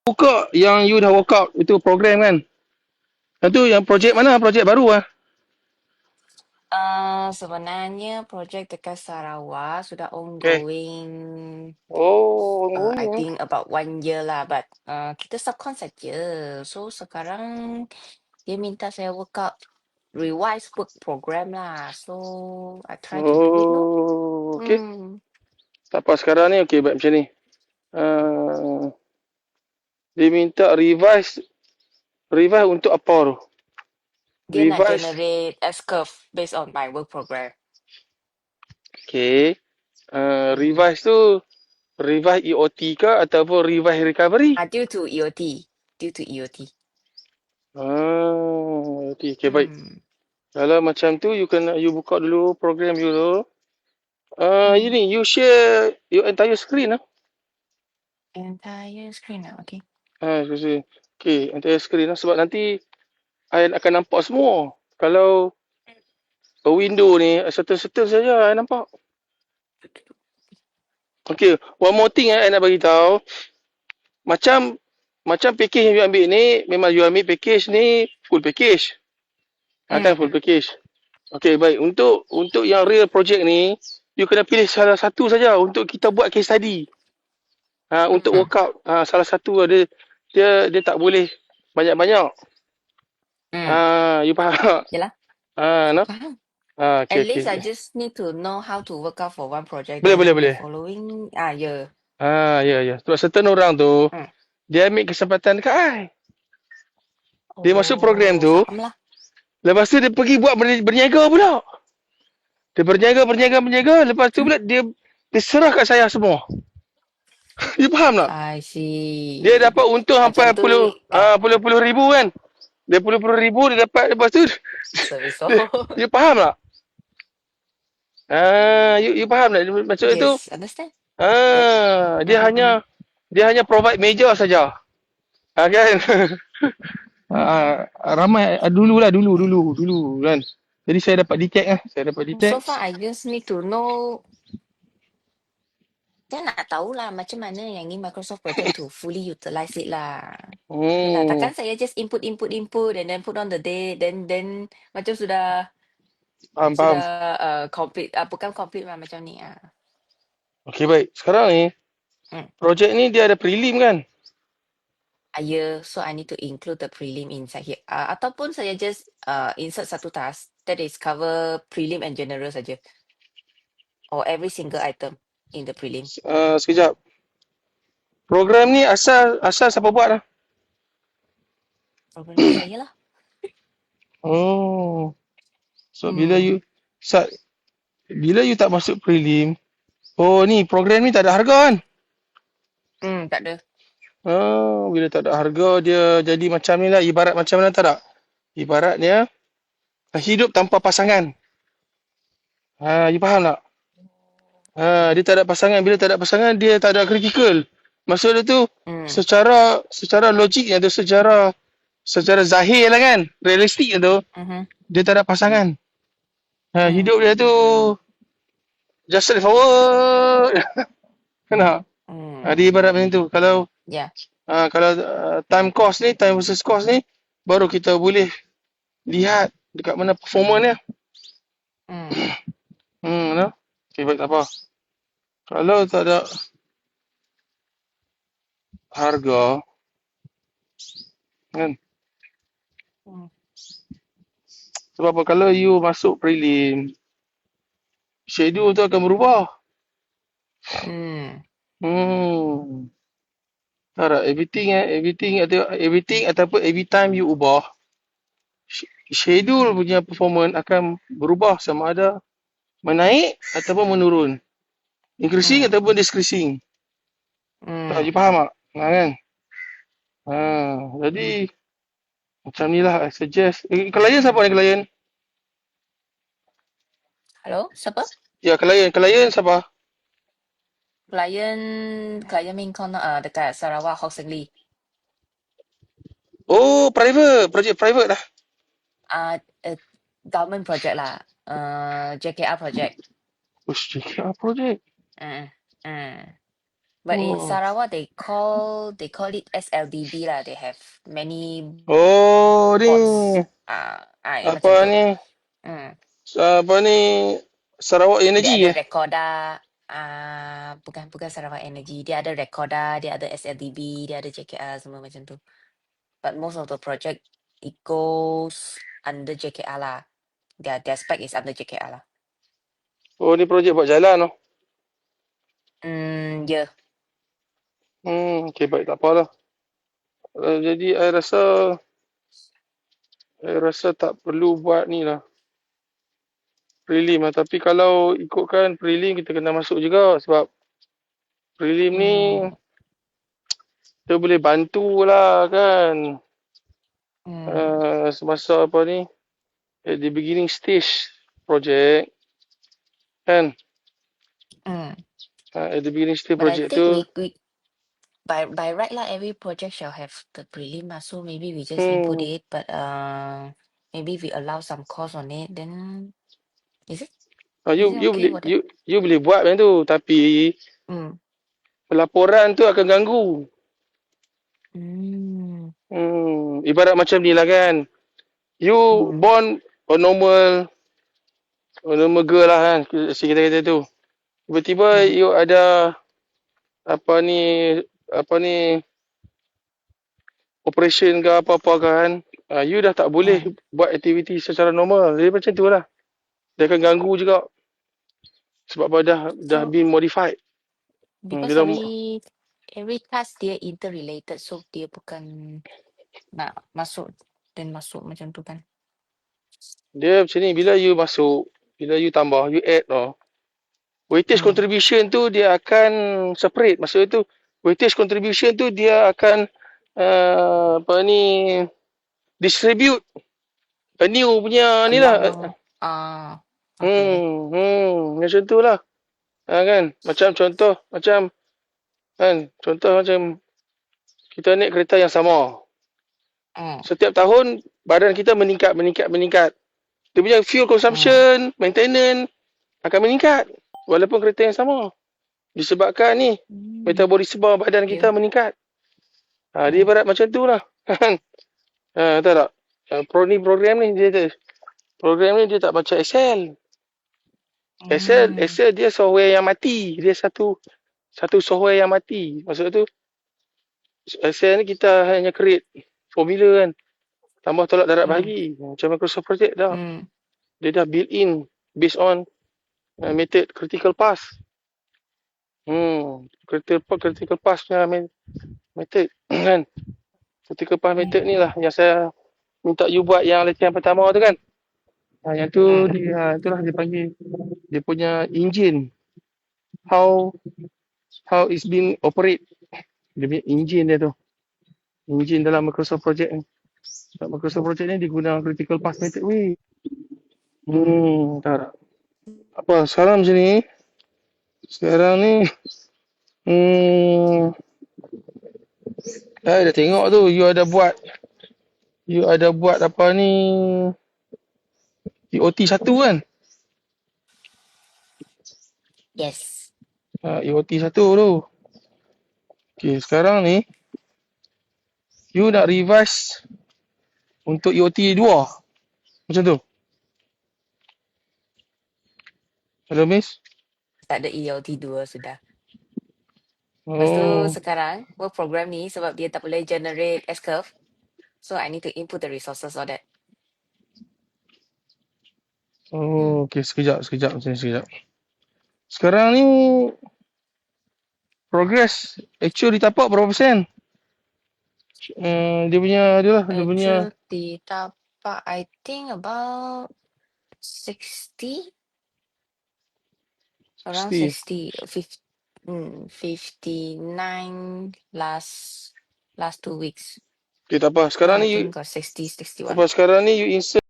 buka yang you dah work out itu program kan. Itu yang projek mana? Projek baru ah. Sebenarnya projek dekat Sarawak sudah Okay. ongoing, Oh, I ongoing ah. think about 1 year lah, but kita subcon saja. So sekarang dia minta saya work out revise work program lah. So I try to do it no. Oh, okay. Hmm. Tak apa sekarang ni okay baik macam ni. Uh, dia minta revise untuk apa tu? Dia nak Revise. generate S-curve based on my work program. Okay. Revise tu revise EOT ke ataupun revise recovery? Due to EOT. Due to EOT. Okay, okay baik. Kalau macam tu you buka dulu program you dulu. You share your entire screen lah. Entire screen lah, okay. Excuse. Okay, entire screen lah sebab nanti I akan nampak semua. Kalau window ni certain saja I nampak. Okay, one more thing I nak bagi tahu. Macam package yang you ambil ni memang you ambil package ni full package. Kan full package. Okay, baik. Untuk yang real project ni, you kena pilih salah satu saja untuk kita buat case study. Untuk workout, salah satu dia tak boleh banyak-banyak. You faham tak? Yalah, No? faham. Okay, At least I okay. just need to know how to work out for one project. Boleh, boleh, Then the boleh. following, yeah. Ya. Sebab certain orang tu, Hmm. dia ambil kesempatan dekat I. Dia masuk program Oh, tu, faham lah. lepas tu dia pergi buat berniaga pula. Dia berniaga, lepas tu pula dia serah kat saya semua. You faham tak? I Dia see. dapat untung Macam sampai tu, ah, puluh ribu kan. Dia puluh ribu dia dapat lepas tu service dia faham tak? You faham tak maksud itu? Yes, understand. Dia Mm-mm. hanya provide meja saja. Kan? Ramai dulu kan. Jadi saya dapat detect saya dapat So detect. far, I just need to know. Saya nak tahu lah macam mana yang ni Microsoft Project to fully utilize it lah. Yalah, Hmm, takkan saya just input and then put on the date, then macam faham. sudah complete, bukan complete lah macam ni. Okey baik. Sekarang ni Hmm. projek ni dia ada prelim kan? Yeah, so I need to include the prelim inside here. Ataupun saya just insert satu task that is cover prelim and general saja. Or every single item in the prelim. Sekejap. Program ni asal siapa buat lah? Program ni saya lah. Oh. So Hmm. bila you tak masuk prelim, oh ni program ni tak ada harga kan? Tak ada. Oh, bila tak ada harga dia jadi macam ni lah, ibarat macam mana tak? Ibaratnya hidup tanpa pasangan. You faham tak? Dia tak ada pasangan, bila tak ada pasangan dia tak ada critical. Maksud dia tu secara logiknya tu secara zahir lah kan, realistik tu Mhm. dia tak ada pasangan. Hidup dia tu just straightforward. Kenapa? Dia ibarat macam tu. Yeah. Kalau time versus cost ni baru kita boleh lihat dekat mana performance dia. No? Okay, baik tak apa. Kalau tak ada harga kan. Sebab apa kalau you masuk prelim, schedule tu akan berubah. Tak ada everything ataupun every time you ubah, schedule punya performance akan berubah sama ada menaik ataupun menurun. Increasing ataupun decreasing. You faham tak? Kan? Jadi macam ni lah I suggest. Klien siapa ni klien? Hello, siapa? Ya klien siapa? Klien main con dekat Sarawak Hawks Lee. Oh project private lah. Government project lah. JKR project. Ush, JKR project. Uh, uh. But in Oh, Sarawak, they call it SLDB lah. They have many oh ni boards. Yang apa macam tu. ni? Hmm. Apa ni? Sarawak Dia Energy ada eh? recorder. Bukan Sarawak Energy. Dia ada recorder, dia ada SLDB, dia ada JKR semua macam tu. But most of the project it goes under JKR lah. Their spec is under JKR lah. Oh ni projek buat jalan oh. Yeah. Okay baik tak apalah. Jadi I rasa tak perlu buat ni lah. Prelim lah. Tapi kalau ikutkan prelim kita kena masuk juga sebab prelim ni Hmm. kita boleh bantu lah kan. Hmm. Semasa apa ni at the beginning stage project kan. Hmm. At the beginning stage But I project think tu we by right lah, every project shall have the prelim lah. So maybe we just input hmm, it, but maybe we allow some cost on it. Then is it you is it you okay boleh for that? you boleh buat macam tu tapi Hmm. pelaporan tu akan ganggu. Hmm. Ibarat macam ni lah kan. You Hmm. born a normal girl lah kan. Si kita kata tu. Tiba-tiba Hmm. you ada apa ni operation ke apa-apa kan. You dah tak boleh Hmm. buat aktiviti secara normal. Jadi macam tu lah. Dia akan ganggu juga. Sebab apa dah So been modified. because Dia dah, every task dia interrelated, so dia bukan nak masuk dan masuk macam tu kan? dia macam ni. Bila you masuk, bila you tambah, you add tau. Weightage Hmm. contribution tu dia akan separate. Maksudnya tu weightage contribution tu dia akan apa ni distribute a new punya ni lah. Among okay. Macam tu lah. Kan? Macam contoh macam kita naik kereta yang sama. Hmm. Setiap tahun badan kita meningkat. Dia punya fuel Hmm. consumption, maintenance akan meningkat walaupun kereta yang sama. Disebabkan ni Hmm. metabolisme badan kita Yeah. meningkat. Dia Hmm. ibarat macam tu lah. Tahu tak? Program ni dia tak baca Excel. Hmm. Excel dia software yang mati. Dia satu software yang mati. Maksud tu Excel ni kita hanya create formula kan. Tambah tolak darab Hmm. bahagi. Macam Microsoft Project dah. Hmm. Dia dah built in based on method critical path. Critical path punya method kan. Critical path method ni lah yang saya minta you buat yang latihan pertama tu kan. Yang tu Hmm. itulah dia panggil dia punya engine. How it's been operate. Dia punya engine dia tu. Engine dalam Microsoft Project ni. Dalam Microsoft Project ni dia guna critical path method weh. Tak. Apa sekarang macam ni? Sekarang ni dah tengok tu you ada buat apa ni EOT 1 kan? Yes. EOT 1 tu. Okey, sekarang ni you nak revise untuk EOT 2. Macam tu. Hello Miss? Tak ada ELT 2 sudah. Lepas tu Oh, sekarang work program ni sebab dia tak boleh generate S-curve. So I need to input the resources of that. okey sekejap macam ni sekejap. Sekarang ni progress actual ditapak berapa persen? Dia punya Actual ditapak I think about 60. Around 60. 59 last 2 weeks. Okay, tak apa. Sekarang I ni you think got 60, 61. sekarang ni you insert